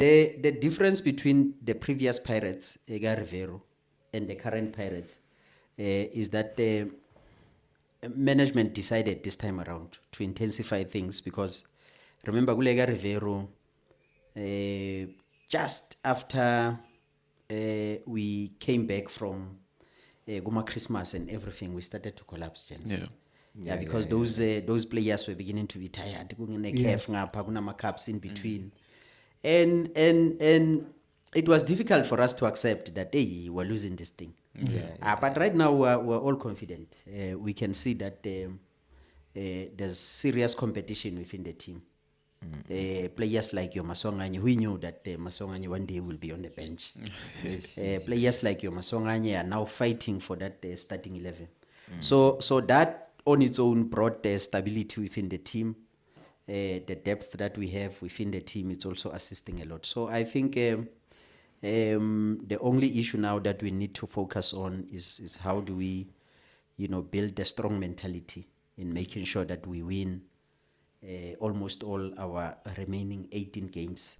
The difference between the previous Pirates, Ega Rivero, and the current Pirates is that the management decided this time around to intensify things because remember Gulega Rivero, just after we came back from Guma Christmas and everything, we started to collapse, gents. Yeah, because those players were beginning to be tired. Yes. Cups in between, and it was difficult for us to accept that hey, we're losing this thing. But right now we're all confident. We can see that there's serious competition within the team. Players like your Masonganye, we knew that Masonganye one day will be on the bench. Players like your Masonganye are now fighting for that starting 11. So that on its own brought stability within the team. The depth that we have within the team, it's also assisting a lot. So I think the only issue now that we need to focus on is how do we, build a strong mentality in making sure that we win almost all our remaining 18 games.